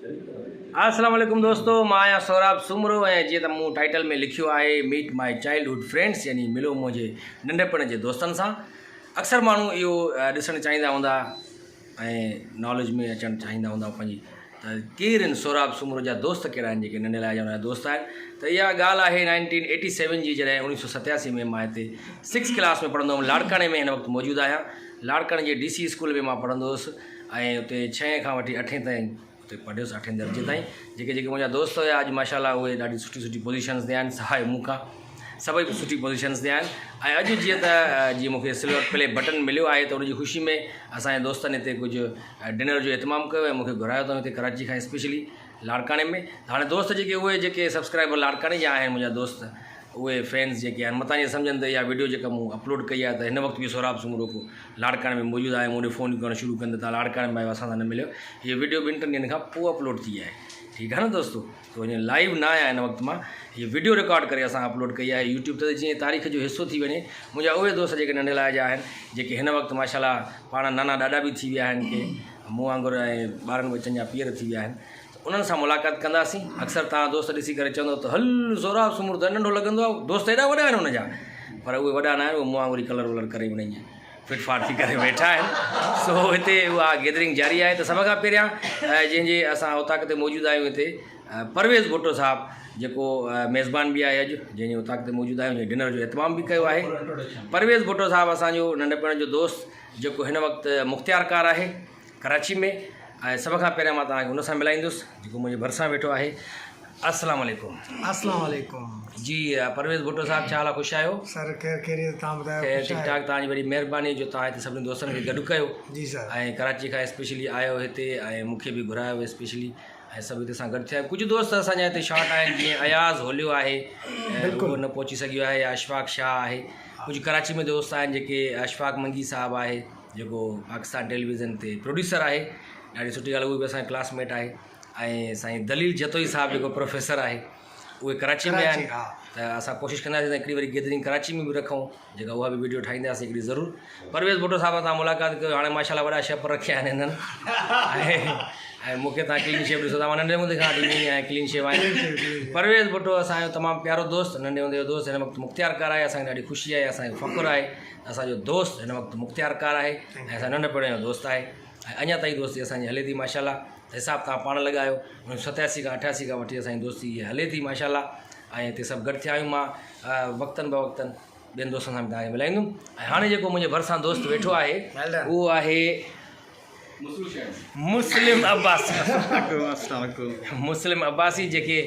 अस्सलाम वालेकुम दोस्तों, मां आहियां सौराब सुमरो ऐं जीअं त मूं टाइटल में लिखियो आहे मीट माई चाइल्डहुड फ्रेंड्स, यानी मिलो मुंहिंजे नंढपण जे दोस्तनि सां। अक्सर माण्हू इहो ॾिसणु चाहींदा हूंदा ऐं नॉलेज में अचणु चाहींदा हूंदा पंहिंजी त केरु आहिनि सौराब सुमरो जा दोस्त, कहिड़ा आहिनि जेके नंढे लाइ जा दोस्त आहिनि। त इहा ॻाल्हि आहे 1987 जी, जॾहिं 1987 में मां हिते 6th क्लास में पढ़ंदो हुउमि। लाड़काणे में हिन वक़्तु मौजूदु आहियां। लाड़काणे जे DC स्कूल में मां पढ़ंदो हुउसि ऐं उते 6 खां वठी 8 ताईं उते पढ़ियोसि, 8 दर्जे ताईं। जेके मुंहिंजा दोस्त हुया अॼु माशाल्लाह उहे ॾाढी सुठी पोज़ीशन्स ते आहिनि, सहाय मूंखां सभई सुठी पोज़ीशन्स ते आहिनि। ऐं अॼु जीअं मूंखे सिल्वर प्ले बटन मिलियो आहे त उनजी ख़ुशी में असांजे दोस्तनि हिते कुझु डिनर जो इतमामु कयो ऐं मूंखे घुरायो अथऊं हिते कराची खां स्पेशली लाड़काणे में। त हाणे दोस्त जेके सब्सक्राइबर लाड़काणे जा आहिनि, मुंहिंजा दोस्त उहे फैंस जेके आहिनि मतां इहे सम्झनि त इहा वीडियो जेका मूं अपलोड कई आहे त हिन वक़्तु बि सौराब सुमरो को लाड़काणे में मौजूदु आहे। मूं ॾे फ़ोन करणु शुरू कनि त तव्हां लाड़काणे में असां सां न मिलियो। हीअ वीडियो 2-3 ॾींहंनि खां पोइ अपलोड थी आहे, ठीकु आहे न दोस्तों। त वञे लाइव न आहियां हिन वक़्तु, मां हीअ वीडियो रिकॉर्ड करे असां अपलोड कई आहे यूट्यूब ते। जीअं तारीख़ जो हिसो थी वञे, मुंहिंजा उहे दोस्त जेके नंढे लाइ जा आहिनि, जेके हिन वक़्तु माशाल्लाह पाण नाना ॾाॾा बि थी विया आहिनि, के मूं वांगुरु ऐं ॿारनि बच्चनि जा पीअर थी विया आहिनि। उन्हनि सां मुलाक़ात कंदासीं। अक्सर तव्हां दोस्त ॾिसी करे चवंदो त हल सौराब सुमरो त नंढो लॻंदो आहे, दोस्त एॾा वॾा आहिनि हुनजा, पर उहे वॾा न आहिनि, उहे मूं वांगुरु कलर वलर करे वञे ईअं फिटफाट थी करे वेठा आहिनि। सो हिते उहा गैदरिंग जारी आहे। त सभ खां पहिरियां जंहिंजे असां उताक ते मौजूदु आहियूं हिते परवेज़ भुट्टो साहिबु, जेको मेज़बान बि आहे अॼु, जंहिंजे उताक ते मौजूदु आहे, उन डिनर जो इतमामु बि कयो आहे। परवेज़ भुट्टो साहिबु असांजो नंढपण जो दोस्त, जेको हिन वक़्तु मुख़्तियारकार आहे कराची में। ऐं सभ खां पहिरियां मां तव्हांखे हुन सां मिलाईंदुसि जेको मुंहिंजे भरिसां वेठो आहे। अस्सलाम वालेकुम। अस्सलाम वालेकुम जी। परवेज़ भुट्टो साहिबु, छा हाल आहे? ख़ुशि आहियो? सर खैरियत, तव्हां ॿुधायो? ठीकु ठाक। तव्हांजी वरी महिरबानी जो तव्हां हिते सभिनी दोस्तनि खे गॾु कयो। जी सर। ऐं कराची खां स्पेशली आयो हिते ऐं मूंखे बि घुरायो स्पेशली, ऐं सभु हिते सां गॾु थिया। कुझु दोस्त असांजा हिते शॉर्ट आहिनि, जीअं अयाज़ होलियो आहे, उहो न पहुची सघियो आहे, या अशफ़ाक़ शाह आहे। कुझु कराची में दोस्त आहिनि जेके अशफ़ाक़ मंगी साहिबु आहे, जेको पाकिस्तान टेलीविज़न ते प्रोड्यूसर आहे, ॾाढी सुठी ॻाल्हि, उहे बि असांजो क्लासमेट आहे। ऐं साईं दलील जतोई साहिबु जेको प्रोफेसर आहे, उहे कराची में आहिनि। त असां कोशिशि कंदासीं त हिकिड़ी वरी गैदरिंग कराची में बि रखूं, जेका उहा बि वीडियो ठाहींदासीं हिकिड़ी ज़रूरु। परवेज़ भुट्टो साहिब सां मुलाक़ात कयो। हाणे माशाल्लाह वॾा शेफ रखिया आहिनि हिननि, ऐं मूंखे तव्हां क्लीन शेफ ॾिसो था, मां नंढे हूंदे खां ॾिनी आहियां क्लीन शेफ आहे। परवेज़ भुट्टो असांजो तमामु प्यारो दोस्त, नंढे हूंदे जो दोस्त, हिन वक़्तु मुख़्तियारकार आहे। असांखे ॾाढी ख़ुशी आहे, असांखे फ़ख़ुरु आहे, असांजो दोस्त हिन वक़्तु मुख़्तियारकार आहे ऐं असां नंढपण जो दोस्त आहे। ऐं अञा ताईं दोस्ती असांजी हले थी माशाल्लाह। हिसाबु तव्हां पाण लॻायो, 87 खां 88 खां वठी असांजी दोस्ती इहा हले थी माशाल्लाह। ऐं हिते सभु गॾु थिया आहियूं। मां वक़्तनि बवक़्तनि ॿियनि दोस्तनि सां बि तव्हांखे मिलाईंदुमि। ऐं हाणे जेको मुंहिंजे भरिसां दोस्त वेठो आहे, उहो आहे मुस्लिम अब्बासी। मुस्लिम अब्बासी, जेके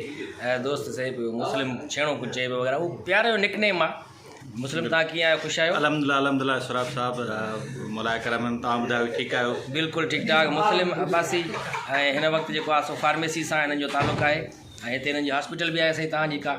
दोस्त सही पियो मुस्लिम छेणो कुझु चइबो वग़ैरह, उहो प्यारो निकनेम आहे। मुस्लिम, तव्हां कीअं आहियो? ख़ुशि आहियो? अल्हम्दुलिल्लाह सौराब साहिबु, मौला करम, तव्हां ॿुधायो ठीकु आहियो? बिल्कुलु ठीकु ठाक। मुस्लिम अब्बासी ऐं हिन वक़्तु जेको आहे सो फार्मेसी सां हिननि जो तालुक़ु आहे। ऐं हिते हिननि जी हॉस्पिटल बि आहे साईं तव्हांजी का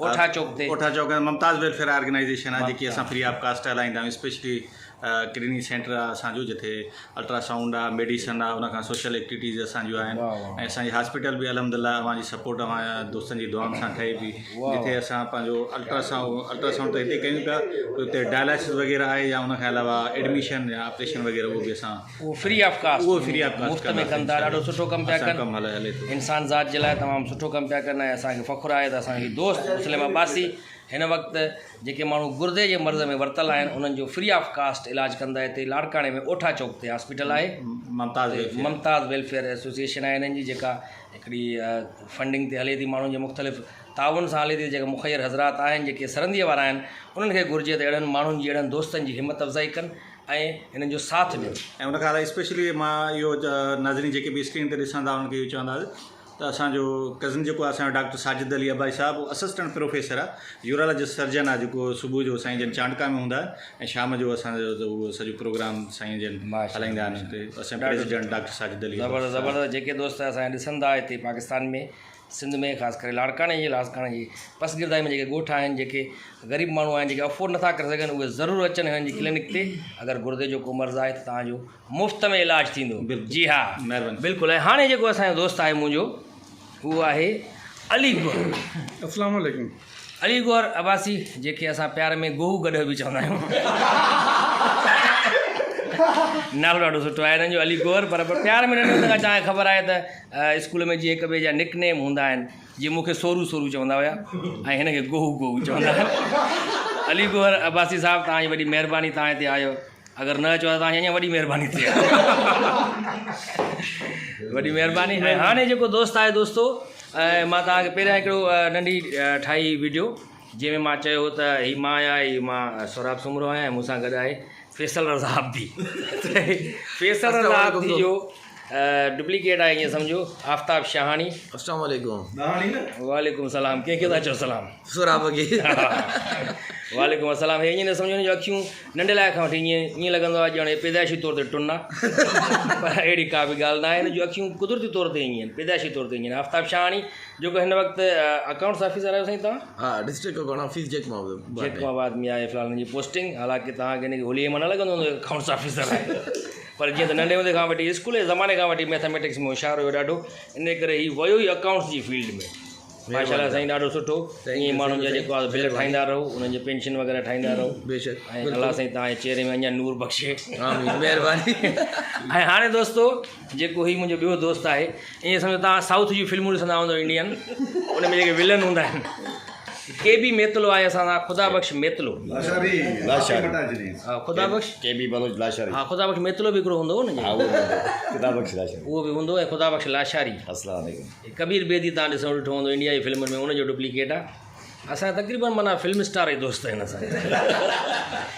ओठा चौक ते। ओठा चौक मुमताज़ वेलफेयर ऑर्गेनाइज़ेशन आहे, जेकी असां फ्री ऑफ कास्ट हलाईंदा आहियूं। स्पेशली क्लिनिक सेंटर आहे असांजो, जिथे अल्ट्रासाउंड आहे, मेडिसन आहे, उनखां सोशल एक्टिविटीज़ असांजो आहिनि। ऐं असांजी हॉस्पिटल बि अल्हम्दुलिल्लाह अव्हांजी सपोर्ट, अव्हां दोस्तनि जी दुआउनि सां ठहे पई, जिथे असां पंहिंजो अल्ट्रासाउंड त हिते कयूं पिया, हुते डायलिसिस वग़ैरह आहे, या उनखां अलावा एडमिशन या ऑपरेशन वग़ैरह उहो बि असां फ्री ऑफ कास्ट, उहो फ्री ऑफ कास्ट मुफ़्त में कनि था। ॾाढो सुठो कमु पिया कनि, कमु हले थो। इंसान ज़ात जे लाइ तमामु सुठो कमु पिया कनि। ऐं असांखे फ़ख़ुरु आहे त असांजी दोस्त मुस्लिम अब्बासी हिन वक़्तु जेके माण्हू गुर्दे जे मर्ज़ में वरितल आहिनि, उन्हनि जो फ्री ऑफ कास्ट इलाजु कंदा। हिते लाड़काणे में ओठा चौक ते हॉस्पिटल आहे, मुमताज़ वेलफेयर एसोसिएशन आहे हिननि जी, जेका हिकिड़ी फंडिंग ते हले थी, माण्हुनि जे मुख़्तलिफ़ ताउन सां हले थी। जेके मुख़ैर हज़रात आहिनि, जेके सरंदीअ वारा आहिनि, उन्हनि खे घुरिजे त अहिड़नि माण्हुनि जी, अहिड़नि दोस्तनि जी हिमत अफ़ज़ाई कनि ऐं हिननि जो साथ ॾियनि। ऐं उनखां अलावा स्पेशली मां इहो नाज़रीन जेके बि स्क्रीन ते ॾिसंदा उन्हनि खे इहो चवंदासीं त असांजो कज़न जेको आहे असांजो डॉक्टर साजिद अली अब्बासी साहिबु, असिस्टेंट प्रोफेसर आहे, यूरोलॉजिस्ट सर्जन आहे, जेको सुबुह जो साईं जन चांडका में हूंदा आहिनि ऐं शाम जो असांजो उहो सॼो प्रोग्राम साईं जन हलाईंदा आहिनि। हुते असांजो प्रेसिडेंट डॉक्टर साजिद अली। ज़बरदस्त ज़बरदस्त। जेके दोस्त असांजा ॾिसंदा हिते पाकिस्तान में, सिंध में, ख़ासि करे लाड़काणे जी पसगिरदाई में जेके ॻोठ आहिनि, जेके ग़रीब माण्हू आहिनि, जेके अफोर्ड नथा करे सघनि, उहे ज़रूरु अचनि हिननि जी क्लिनिक ते। अगरि गुर्दे जो को मर्ज़ आहे त तव्हांजो मुफ़्त में इलाजु थींदो। जी हा, महिरबानी। बिल्कुलु। ऐं हाणे जेको असांजो दोस्त आहे मुंहिंजो, उहो आहे अली गौर। अस्सलाम वालेकुम। अली गौर अब्बासी, जेके असां प्यार में गोहू गॾु बि चवंदा आहियूं। नालो ॾाढो सुठो आहे हिननि जो अली गौहर पर प्यार में नंढे हूंदे खां तव्हांखे ख़बर आहे त स्कूल में जीअं हिक ॿिए जा निकनेम हूंदा आहिनि जीअं मूंखे सोरू सोरू चवंदा हुया ऐं हिनखे गोहू गोहू चवंदा आहिनि अली गौहर अब्बासी साहिबु तव्हांजी वॾी महिरबानी तव्हां हिते आयो अगरि न अचो त तव्हांजी अञा वॾी महिरबानी थी वॾी महिरबानी ऐं हाणे जेको दोस्त आहे दोस्तो मां तव्हांखे पहिरियां हिकिड़ो नंढी ठाही वीडियो जंहिंमें मां चयो त हीअ मां आहियां हीअ मां सोराब सुमरो आहियां मूंसां गॾु आहे फैसल रज़ा अब्दी फैसल रज़ा अब्दी जो डुप्लीकेट आहे ईअं सम्झो आफ्ताब शाहानी अस्सलाम वालेकुम वालेकुम सलाम कंहिंखे था चओ सलाम सोराब खे वालेकुम अस्सलाम हे ईअं न सम्झो जो अखियूं नंढिलाए खां वठी ईअं लॻंदो आहे ॼण पैदाइशी तौर ते टुन आहे पर अहिड़ी का बि ॻाल्हि न आहे हिन जूं अखियूं कुदरती तौर ते ईअं आहिनि पैदाइशी तौर ते ईअं आहिनि आफ्ताब शाहानी जेको हिन वक़्तु अकाउंट्स ऑफिसर आहियो साईं तव्हां हाँ डिस्ट्रिक्ट अकाउंट ऑफिस जेकमाबाद में आहे फ़िलहाल हिन जी पोस्टिंग हालांकि तव्हांखे हिनखे होलीअ में न लॻंदो हूंदो अकाउंट्स ऑफिसर आहे पर जीअं त नंढे हूंदे खां वठी स्कूल जे ज़माने खां वठी मैथमेटिक्स में होशियारु हुयो ॾाढो इन करे हीउ वियो ई अकाउंट्स जी फील्ड में माशाल्लाह साईं ॾाढो सुठो ईअं माण्हुनि जा जेको आहे बिल ठाहींदा रहो उन्हनि जी पेंशन वग़ैरह ठाहींदा रहो बेशक ऐं अलाह साईं तव्हांजे चेहरे में अञा नूर बख़्शे आमीन महिरबानी ऐं हाणे दोस्तो जेको हीउ मुंहिंजो ॿियो दोस्त आहे ईअं सम्झो तव्हां साउथ जूं फिल्मूं ॾिसंदा हूंदव इंडियन उन में जेके विलन हूंदा आहिनि के बि मेतलो आहे असां सां ख़ुदा बख़्श मेतलो हा ख़ुदा बख़्श के बी बलोच लाशारी हा ख़ुदा बख़्श मेतलो बि हिकिड़ो हूंदो हो न खुदा बख्श लाशारी उहो बि हूंदो ऐं ख़ुदा बख़्श लाशारी अस्सलाम वालेकुम कबीर बेदी तव्हां ॾिसो ॾिठो हूंदो इंडिया जी फिल्मुनि में उनजो डुप्लीकेट आहे असां तक़रीबन माना फिल्म स्टार ई दोस्त आहिनि असां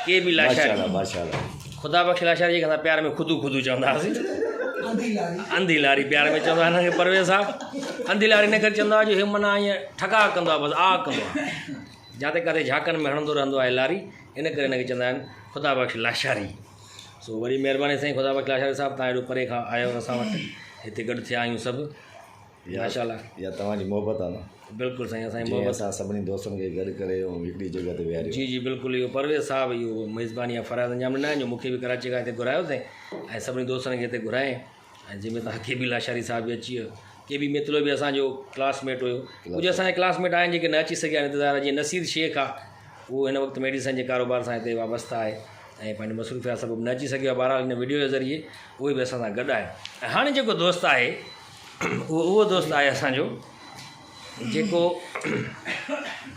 के बि लाशारी माशाल्लाह ख़ुदा बख़्श लाशारी जेके असां प्यार में खुदू खुदू चवंदा हुआसीं अंधी लारी प्यार में चवंदा हिनखे परवेज़ साहब अंधी लारी इन करे चवंदो आहे जो हे माना ईअं ठका कंदो आहे बसि आ कंदो आहे जिते किथे झाकनि में हणंदो रहंदो आहे लारी इन करे हिनखे चवंदा आहिनि ख़ुदा बख़्श लाशारी सो वरी महिरबानी साईं ख़ुदा बख़्श लाशारी साहिबु तव्हां हेॾो परे खां आयो असां वटि हिते गॾु थिया आहियूं सभु माशाल्लाह या तव्हांजी मोहबत आहे न बिल्कुलु साईं असांजी जीअं मोहबत असां सभिनी दोस्तनि खे गॾु करे ऐं हिकिड़ी जॻह ते विहारियो जी जी बिल्कुलु इहो परवेज़ साहिबु इहो मेज़बानी आहे फ़राज़ अंजाम न जो मूंखे बि कराची खां हिते घुरायो अथई ऐं सभिनी दोस्तनि खे हिते घुराए ऐं जंहिंमें तव्हां के बि लाशारी साहिबु बि अची वियो के बि मेतलो बि असांजो क्लासमेट हुयो कुझु असांजे क्लासमेट आहिनि जेके न अची सघिया इंतज़ार जीअं नसीर शेख आहे उहो हिन वक़्तु मेडिसन जे कारोबार सां हिते वाबस्ता आहे ऐं पंहिंजे मसरूफ़िया सबबु न अची सघियो आहे बहरहाल हिन वीडियो जे ज़रिए उहे बि असां सां गॾु आहे ऐं हाणे जेको दोस्त आहे उहो दोस्त आहे असांजो जेको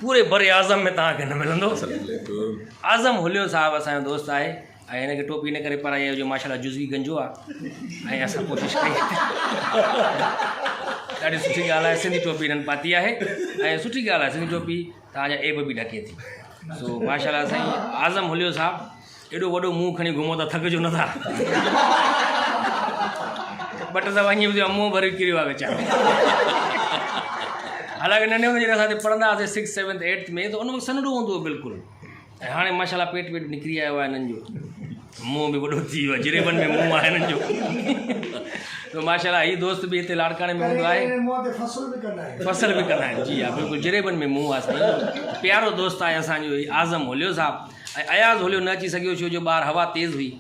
पूरे बर आज़म में तव्हांखे न मिलंदो आज़म हुलियो साहिबु असांजो दोस्त आहे ऐं हिनखे टोपी इन करे पाराई आहे जो माशाल्लाह जुज़वी गंजो आहे ऐं असां कोशिशि कई ॾाढी सुठी ॻाल्हि आहे सिंधी टोपी हिननि पाती आहे ऐं सुठी ॻाल्हि आहे सिंधी टोपी तव्हांजा एब बि ढके थी सो माशाल्लाह साईं आज़म हुलियो साहिबु एॾो वॾो मुंहुं खणी घुमो त थकिजो नथा ॿ टे दफ़ा ईअं बि मुंहुं भरे किरियो आहे वीचारो हालांकि नंढे हूंदे जॾहिं असां हिते पढ़ंदा हुआसीं 6th 7th 8th में त उन वक़्तु सन्हड़ो हूंदो हुओ बिल्कुलु ऐं हाणे माशाल्लाह पेट निकिरी आयो आहे हिननि जो मुंहुं बि वॾो थी वियो आहे जिरेबन में मुंहुं आहे हिननि जो त माशाल्लाह हीउ दोस्त बि हिते लाड़काणे में हूंदो आहे फसल बि कंदा आहिनि जी हा बिल्कुलु जिरेबन में मुंहुं आहे साईं प्यारो दोस्त आहे असांजो हीउ आज़म हुलियो साहिबु ऐं अयाज़ हुलियो न अची सघियो छो जो ॿाहिरि हवा तेज़ हुई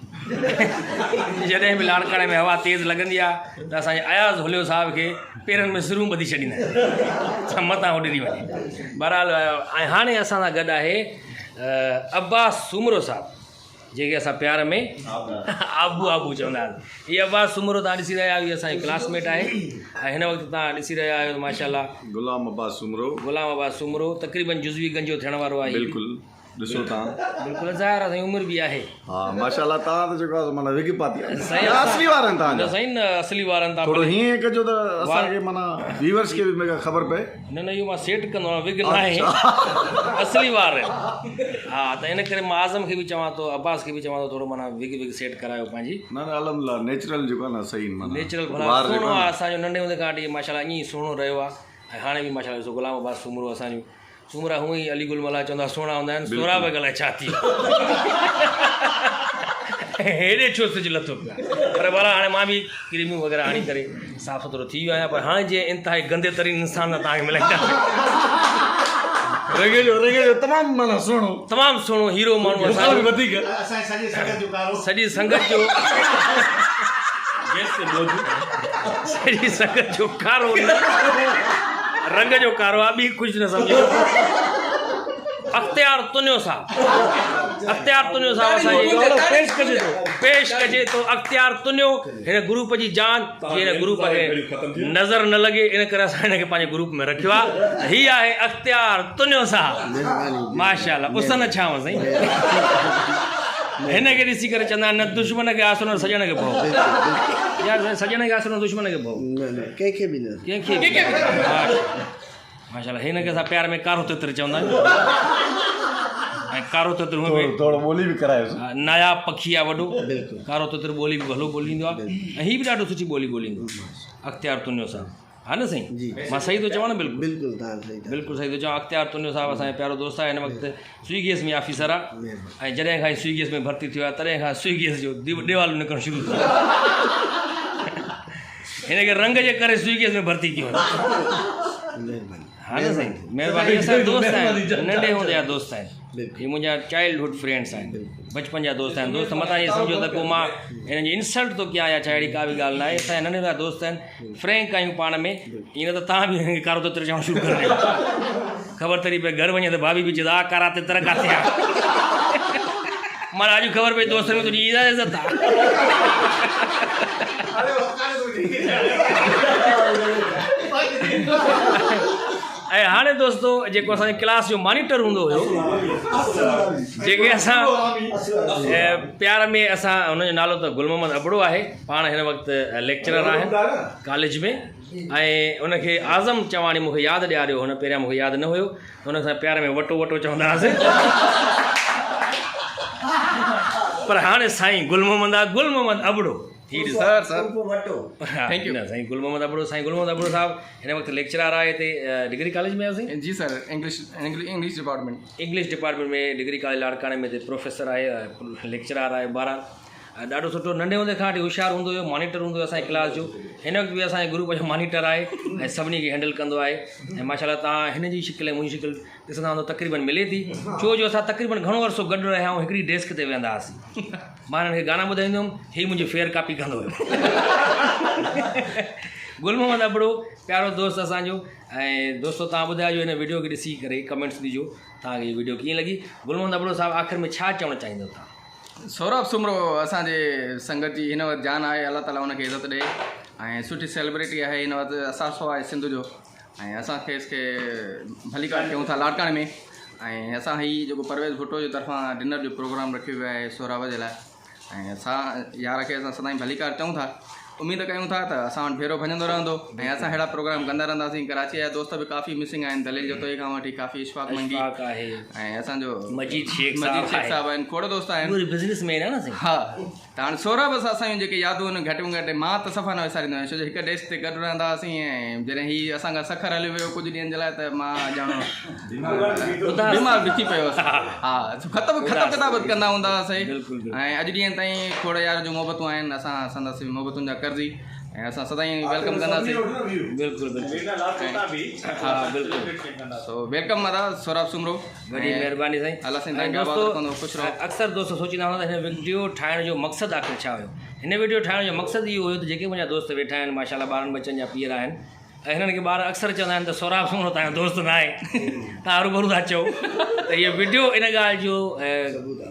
जॾहिं बि लाड़काणे में हवा तेज़ लॻंदी आहे त असांजे अयाज़ हुलियो साहिब खे पेरनि में सिरूं ॿधी छॾींदा आहिनि मथां उॾरी वञे बहरहाल ऐं हाणे असां सां गॾु आहे अब्बास सुमरो साहिबु जेके असां प्यार में आबू आबू चवंदा आहिनि हीअ अब्बास सुमरो तव्हां ॾिसी रहिया आहियो हीअ असांजी क्लासमेट आहे ऐं हिन वक़्तु तव्हां ॾिसी रहिया आहियो माशाल्लाह गुलाम अब्बास सुमरो गुलाम अब्बास सुमरो तक़रीबन जुज़वी गंजो थियण वारो आहे बिल्कुलु ॾिसो तव्हां बिल्कुलु ज़ाहिर आहे उमिरि बि आहे हा माशाल्लाह तव्हां त जेको आहे माना विगी पाती आहे साईं असली वारा आहिनि तव्हांजा साईं न असली वारनि था थोरो हीअं कजो त असांखे माना व्यूअर्स खे बि मूंखे ख़बर पए न इहो मां सेट कंदो आहियां विग न आहे असली वार हा त इन करे मां आज़म खे बि चवां थो अब्बास खे बि चवां थो थोरो माना विग सेट करायो पंहिंजी न अलहमदिल्ला नेचुरल जेको आहे न सही माना नेचुरल भला सुहिणो आहे असांजो नंढे हूंदे खां वठी माशाल्लाह ईअं ई सुहिणो रहियो आहे ऐं हाणे बि माशाल्लाह ॾिसो गुलाम अब्बास सुमरो असांजो सुमरा हूअं ई अली गुलमला चवंदा सुहिणा हूंदा आहिनि सोरा बि ॻाल्हाए छा थी हेॾे छो सिज लथो पियो पर भला हाणे मां बि क्रीमियूं वग़ैरह हणी करे साफ़ु सुथिरो थी वियो आहियां पर हाणे जीअं इंतिहाई गंदे तरीन इंसान तव्हांखे मिलाईंदा तमामु माना सुहिणो तमामु सुहिणो हीरो माण्हू असांजो वधीक सॼी संगत जो सॼी संगत जो कारो रंग जो कारो आहे ॿी कुझु न सम्झो अख़्तियार तुनियो साहिबु अख़्तियार तुनियो साहब असांजे पेश कजे तो अख़्तियार तुनियो हिन ग्रुप जी जान जीअं हिन ग्रुप खे नज़र न लॻे इन करे असां हिनखे पंहिंजे ग्रुप में रखियो आहे। हीअ आहे अख़्तियार तुनियो साहब माशाल्लाह उस न छांव साईं हिनखे ॾिसी करे चवंदा आहिनि न दुश्मन खे आसरो सजण खे भओ यार सजण खे आसरो दुश्मन खे भओ कंहिंखे बि न कंहिंखे माशाल्लाह हिनखे असां प्यार में कारो तित्र चवंदा आहियूं ऐं कारो तित्र हूअं बि थोरो ॿोली बि करायोसि। नायाब पखी आहे वॾो कारो तित्र ॿोली बि भलो ॿोलींदो आहे ऐं हीअ बि ॾाढो सुठी ॿोली ॿोलींदो अख़्तियार तुनियो साहब हा न साईं मां सही थो चवां न बिल्कुलु बिल्कुलु तव्हां सही बिल्कुलु सही थो चवां। अख़्तियार तुनियो साहब असांजो प्यारो दोस्त आहे हिन वक़्तु स्विगीएस में ऑफिसर आहे ऐं जॾहिं खां स्विगीएस में भर्ती थियो आहे तॾहिं खां स्विगीएस जो देवालू निकिरणु शुरू थियो हिनखे रंग जे करे स्विगीएस में भर्ती कयो हा न साईं महिरबानी असांजा दोस्त आहिनि नंढे हूंदे जा दोस्त आहिनि हीअ मुंहिंजा चाइल्डहुड फ्रेंड्स आहिनि बचपन जा दोस्त आहिनि दोस्त मथां ईअं सम्झो त को मां हिननि जी इंसल्ट थो कयां या छा अहिड़ी का बि ॻाल्हि न आहे असांजा नंढे नंढा दोस्त आहिनि फ्रैंक आहियूं पाण में ईअं त तव्हां बि हिनखे कारो तित्र चवणु शुरू करे ॾियो ख़बर तरी पई घर वञे त भाभी बि चए आ कारा तित्र किथे आहे माना अॼु ख़बर पई दोस्तनि में तुंहिंजी इज़त आहे ऐं हाणे दोस्तो जेको असांजे क्लास जो मॉनिटर हूंदो हुयो जेके असां प्यार में असां हुनजो नालो त गुल मोहम्मद अबड़ो आहे पाण हिन वक़्तु लेक्चरर आहिनि कॉलेज में ऐं उनखे आज़म चवाणी मूंखे यादि ॾियारियो हुन पहिरियां मूंखे यादि न हुयो हुन सां प्यार में वटो वटो चवंदा हुआसीं पर हाणे साईं गुल मोहम्मद अबड़ो sir thank you Sain Gul Mohammad Abro साहब हिन वक़्तु लेक्चरर आहे हिते डिग्री कॉलेज में आहियो जी sir English department English department में डिग्री कॉलेज लाड़काणे में हिते प्रोफेसर आहे लेक्चरर आहे 12 ॾाढो सुठो नंढे हूंदे खां वठी होशियारु हूंदो हुयो मॉनिटर हूंदो हुयो असांजे क्लास जो हिन वक़्तु बि असांजे ग्रुप जो मॉनिटर आहे ऐं सभिनी खे हैंडल कंदो आहे ऐं माशाल्लाह तव्हां हिन जी शिकिल ऐं मुंहिंजी शिकिल ॾिसंदा हूंदो तक़रीबन मिले थी छो जो असां तक़रीबन घणो अरसो गॾु रहिया आहियूं हिकिड़ी डेस्क ते वेहंदा हुआसीं मां हिननि खे गाना ॿुधाईंदो हुयुमि हीअ मुंहिंजी फेयर कॉपी कंदो हुयो गुल मोहम्मद अबड़ो प्यारो दोस्त असांजो ऐं दोस्तो तव्हां ॿुधाइजो हिन वीडियो खे ॾिसी करे कमेंट्स ॾिजो तव्हांखे हीअ वीडियो कीअं लॻी गुल मोहम्मद अबड़ो साहब आख़िर में छा चवणु चाहींदो तव्हां सौरभ सुमरो असांजे संगत जी हिन वक़्तु जान आहे अलाह ताला हुनखे इज़त ॾिए ऐं सुठी सेलिब्रिटी आहे हिन वक़्तु असासो आहे सिंध जो ऐं असांखे इसखे भलीकाट कयूं था लाड़काणे में ऐं असां हीअ जेको परवेज़ भुट्टो जे तरफ़ां डिनर जो प्रोग्राम रखियो वियो आहे सौरभ जे लाइ ऐं असां यार खे असां सदाईं भलीकाट चऊं था उम्मीद कयूं था त असां वटि भेरो भॼंदो रहंदो ऐं असां अहिड़ा प्रोग्राम कंदा रहंदासीं कराची जा दोस्त बि काफ़ी मिसिंग आहिनि दलील जो तोए खां वठी काफ़ी इशफाक़ मंगी आहे ऐं असांजो मजीद शेख साहब आहिनि खोड़ दोस्त आहिनि बिज़नेसमैन आहे न साईं हा त हाणे सौरभ असांजूं जेके यादूं आहिनि घटि में घटि मां त सफ़ा न विसारींदो आहियां छो जो हिकु डेस्क ते गॾु रहंदा हुआसीं ऐं जॾहिं हीअ असां खां सखर हलियो वियो कुझु ॾींहंनि जे लाइ त मां ॼाणो बीमार बि थी पियो हा ख़तमु किताब कंदा हूंदा हुआसीं ऐं अॼु ॾींहं ताईं खोड़ यार जूं मोहबतूं आहिनि असां संदसि मोहबतुनि जा कर्ज़ी ऐं असां सदाईं वेलकम कंदासीं हा बिल्कुलु सो वेलकम दादा सौरभ सुमरो वॾी महिरबानी साईं अलाह साईं दोस्तो अक्सर दोस्त सोचींदा हूंदा हिन वीडियो ठाहिण जो मक़सदु आख़िर छा हुयो हिन वीडियो ठाहिण जो मक़सदु इहो हुयो त जेके मुंहिंजा दोस्त वेठा आहिनि माशाल्लाह ॿारनि बच्चनि जा पीअर आहिनि ऐं हिननि खे ॿार अक्सर चवंदा आहिनि त सौरभ सुमरो तव्हांजो दोस्त न आहे तव्हां रूबरू था चओ त इहा वीडियो इन ॻाल्हि जो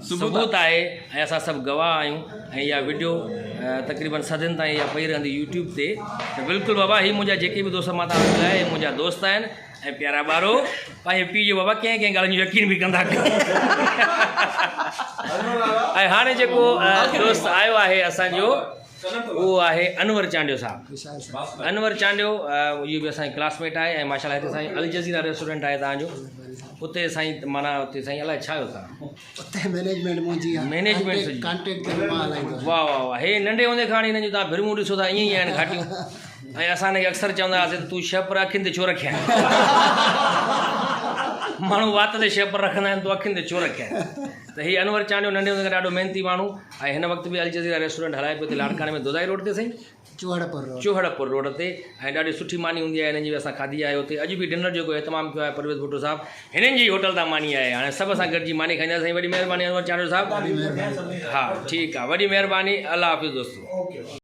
सबूत आहे ऐं असां सभु गवाह आहियूं ऐं इहा वीडियो तक़रीबन सदियुनि ताईं इहा पई रहंदी यूट्यूब ते त बिल्कुलु बाबा हीअ मुंहिंजा जेके बि दोस्त मां तव्हां ॿुधाया इहे मुंहिंजा दोस्त आहिनि ऐं प्यारा ॿारो पंहिंजे पीउ जो बाबा कंहिं कंहिं ॻाल्हियुनि जो यकीन बि कंदा ऐं हाणे जेको दोस्त आयो आहे असांजो उहो आहे अनवर चांडियो साहब अनवर चांडियो इहो बि असांजी क्लासमेट आहे ऐं माशाल्लाह हिते साईं अल जज़ीरा रेस्टोरेंट आहे तव्हांजो उते साईं माना उते साईं अलाए छा आहियो तव्हां उते मैनेजमेंट मुंहिंजी आहे मैनेजमेंट कॉन्टेक्ट करे मां हलाईंदो वाह वाह वाह हे नंढे हूंदे खां हिननि जूं तव्हां भिरमूं ॾिसो था ईअं ई आहिनि घाटियूं ऐं असां हिनखे अक्सर चवंदा हुआसीं तूं शह पर अखियुनि ते छो रखिया माण्हू वात ते शह पर रखंदा आहिनि तूं अखियुनि ते छो रखिया त हीअ अनवर चांडियो नंढे हूंदे खां ॾाढो महिनती माण्हू ऐं हिन वक़्तु बि अल जज़ीरा रेस्टोरेंट हलाए पियो हिते लाड़काणे में दुधाई रोड ते साईं चौहड़पुर रोड ते ऐं ॾाढी सुठी मानी हूंदी आहे हिननि जी असां खाधी आहे हुते अॼु बि डिनर जेको इतमामु कयो आहे परवेज़ भुट्टो साहब हिननि जी होटल तां मानी आहे हाणे सभु असां गॾिजी मानी खाईंदासीं वॾी महिरबानी अनवर चांडियो साहब हा ठीकु आहे वॾी महिरबानी अलाह हाफ़िज़ दोस्तो